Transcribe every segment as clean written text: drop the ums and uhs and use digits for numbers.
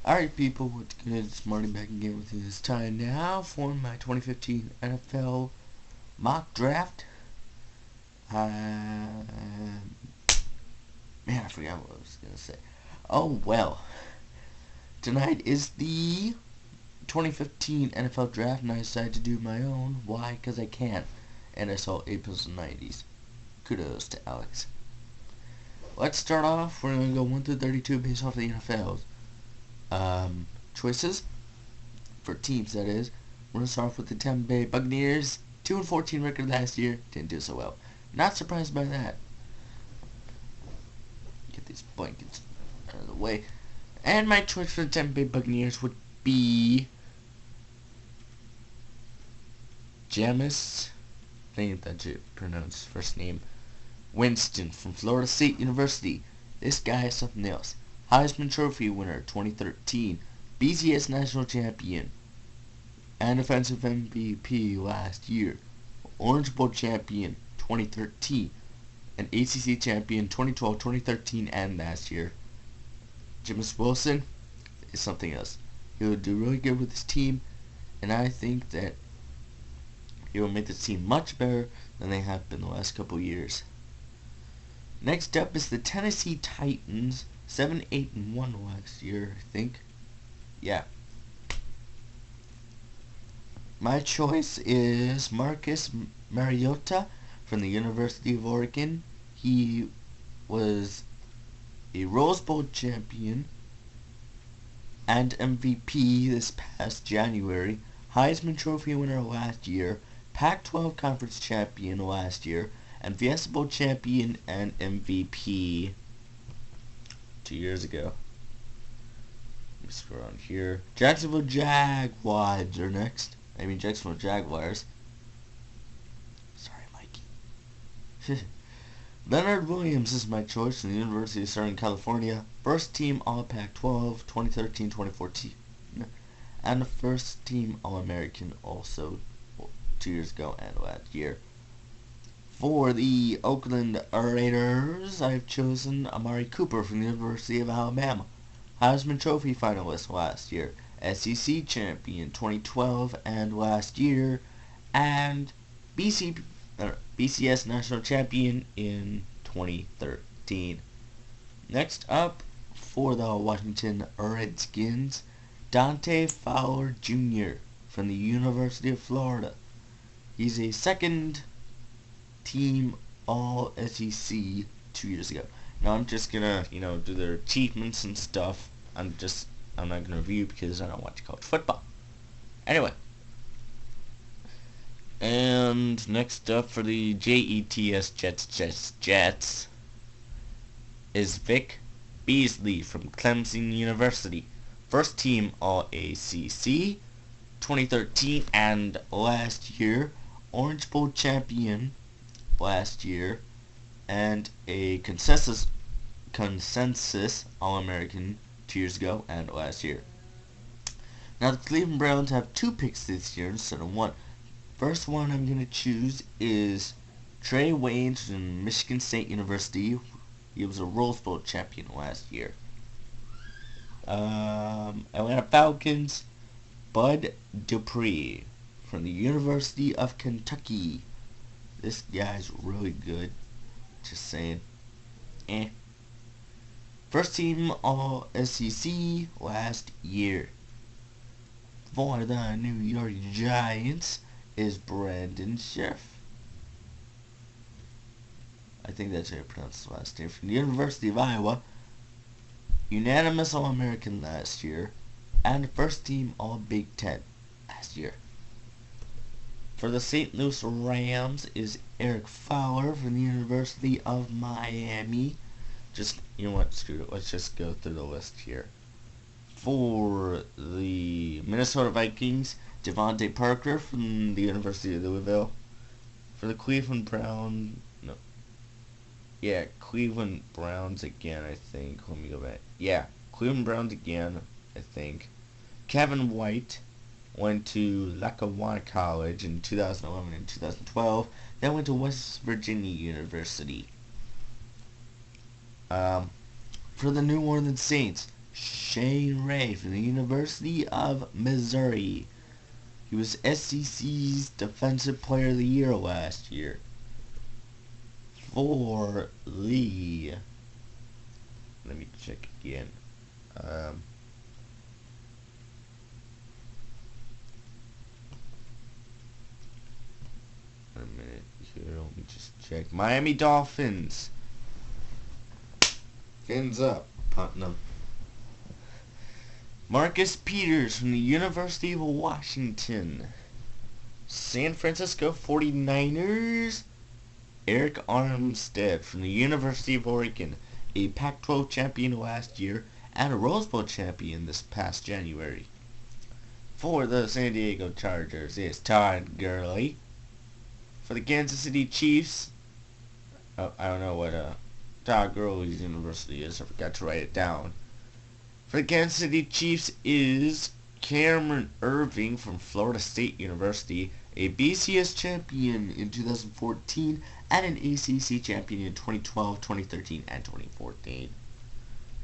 Alright people, what's good? It's Marty back again with you this time now for my 2015 NFL mock draft. Man, I forgot what I was going to say. Oh well, tonight is the 2015 NFL draft and I decided to do my own. Why? Because I can. And I saw April's and 90s. Kudos to Alex. Let's start off. We're going to go 1 through 32 based off the NFL's choices for teams, that is. We're going to start off with the Tampa Bay Buccaneers. 2-14 record last year. Didn't do so well. Not surprised by that. Get these blankets out of the way. And my choice for the Tampa Bay Buccaneers would be Jameis. I think that's how you pronounce his first name. Winston from Florida State University. This guy is something else. Heisman Trophy winner 2013, BCS National Champion, and Offensive MVP last year, Orange Bowl Champion 2013, and ACC Champion 2012, 2013, and last year. Jameis Wilson is something else. He will do really good with his team, and I think that he will make this team much better than they have been the last couple years. Next up is the Tennessee Titans. 7-8-1 last year, I think. Yeah. My choice is Marcus Mariota from the University of Oregon. He was a Rose Bowl champion and MVP this past January. Heisman Trophy winner last year. Pac-12 Conference champion last year. And Fiesta Bowl champion and MVP 2 years ago. Let me scroll on here. Jacksonville Jaguars are next. Jacksonville Jaguars. Sorry, Mikey. Leonard Williams is my choice from the University of Southern California. First team All-Pac-12, 2013-2014. And the first team All-American also 2 years ago and last year. For the Oakland Raiders, I've chosen Amari Cooper from the University of Alabama. Heisman Trophy finalist last year. SEC champion 2012 and last year. And BCS national champion in 2013. Next up, for the Washington Redskins, Dante Fowler Jr. from the University of Florida. He's a second team All SEC 2 years ago. Now I'm just gonna, do their achievements and stuff. I'm not gonna review because I don't watch college football. Anyway. And next up for the Jets is Vic Beasley from Clemson University. First team All ACC 2013 and last year. Orange Bowl champion last year, and a consensus All-American 2 years ago and last year. Now the Cleveland Browns have 2 picks this year instead of 1. First one I'm going to choose is Trey Waynes from Michigan State University. He was a Rose Bowl champion last year. Atlanta Falcons, Bud Dupree from the University of Kentucky. This guy's really good. Just saying. First team All SEC last year. For the New York Giants is Brandon Scherff. I think that's how you pronounce his last name. From the University of Iowa. Unanimous All-American last year. And first team All Big Ten last year. For the St. Louis Rams is Ereck Fowler from the University of Miami. You know what, screw it. Let's just go through the list here. For the Minnesota Vikings, DeVante Parker from the University of Louisville. For the Cleveland Browns, Cleveland Browns again, I think. Let me go back. Yeah, Cleveland Browns again, I think. Kevin White went to Lackawanna College in 2011 and 2012. Then went to West Virginia University. For the New Orleans Saints, Shane Ray from the University of Missouri. He was SEC's Defensive Player of the Year last year. For Lee. Let me check again. A minute here, let me just check. Miami Dolphins. Fins up, Putnam. Marcus Peters from the University of Washington. San Francisco 49ers. Arik Armstead from the University of Oregon, a Pac-12 champion last year and a Rose Bowl champion this past January. For the San Diego Chargers is Todd Gurley. For the Kansas City Chiefs, I don't know what Todd Gurley's university is. I forgot to write it down. For the Kansas City Chiefs is Cameron Erving from Florida State University, a BCS champion in 2014 and an ACC champion in 2012, 2013, and 2014.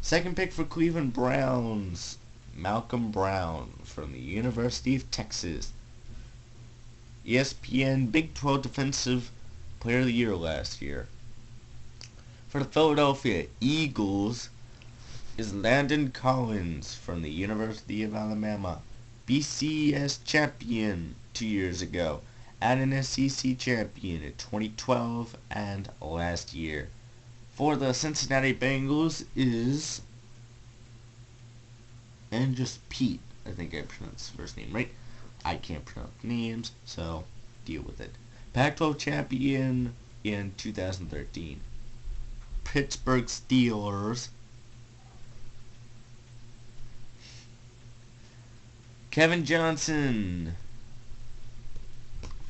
Second pick for Cleveland Browns, Malcom Brown from the University of Texas. ESPN Big 12 Defensive Player of the Year last year. For the Philadelphia Eagles is Landon Collins from the University of Alabama, BCS champion 2 years ago, and an SEC champion in 2012 and last year. For the Cincinnati Bengals is Andrus Peat. I think I pronounced his first name right. I can't pronounce names, so deal with it. Pac-12 champion in 2013. Pittsburgh Steelers. Kevin Johnson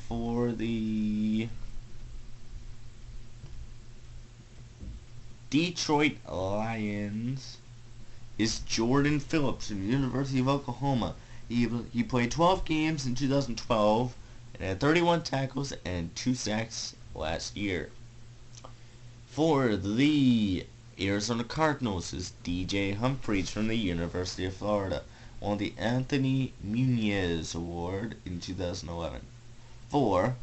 for the Detroit Lions is Jordan Phillips from the University of Oklahoma. He played 12 games in 2012 and had 31 tackles and 2 sacks last year. For the Arizona Cardinals is DJ Humphries from the University of Florida, won the Anthony Muniz Award in 2011. For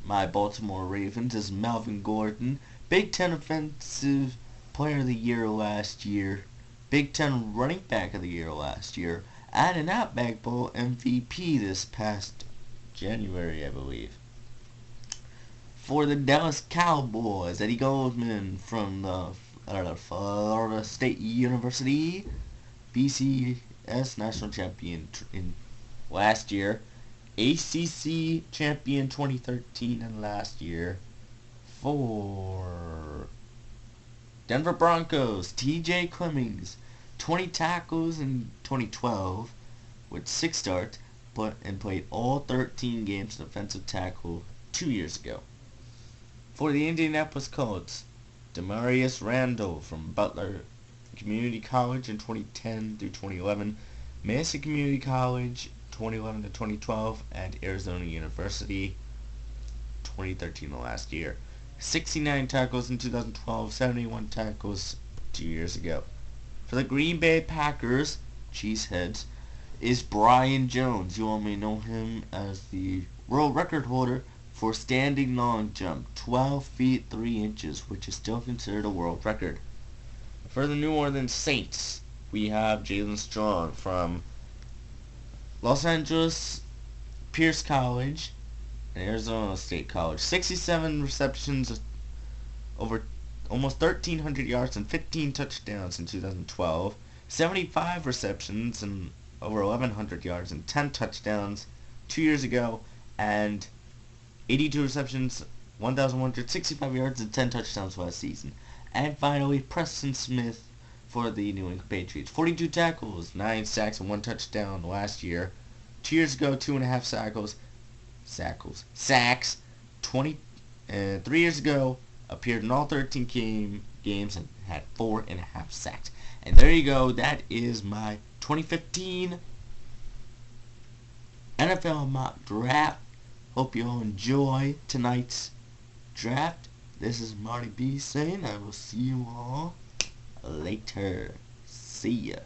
my Baltimore Ravens is Melvin Gordon, Big Ten Offensive Player of the Year last year, Big Ten Running Back of the Year last year, and an Outback Bowl MVP this past January, I believe. For the Dallas Cowboys, Eddie Goldman from the Florida State University, BCS National Champion in last year, ACC Champion 2013 and last year. For Denver Broncos, TJ Clemmings, 20 tackles in 2012 with 6 starts, and played all 13 games in offensive tackle 2 years ago. For the Indianapolis Colts, Demarius Randall from Butler Community College in 2010 through 2011, Mesa Community College 2011 to 2012, and Arizona University 2013 the last year. 69 tackles in 2012, 71 tackles 2 years ago. For the Green Bay Packers, Cheeseheads, is Brian Jones. You all may know him as the world record holder for standing long jump, 12 feet 3 inches, which is still considered a world record. For the New Orleans Saints, we have Jalen Strong from Los Angeles Pierce College and Arizona State College. 67 receptions, over almost 1,300 yards and 15 touchdowns in 2012. 75 receptions and over 1,100 yards and 10 touchdowns 2 years ago, and 82 receptions, 1,165 yards and 10 touchdowns last season. And finally, Preston Smith for the New England Patriots. 42 tackles, 9 sacks and 1 touchdown last year. 2 years ago, 2.5 sacks. 3 years ago, appeared in all 13 games and had 4.5 sacks. And there you go. That is my 2015 NFL mock draft. Hope you all enjoy tonight's draft. This is Marty B saying I will see you all later. See ya.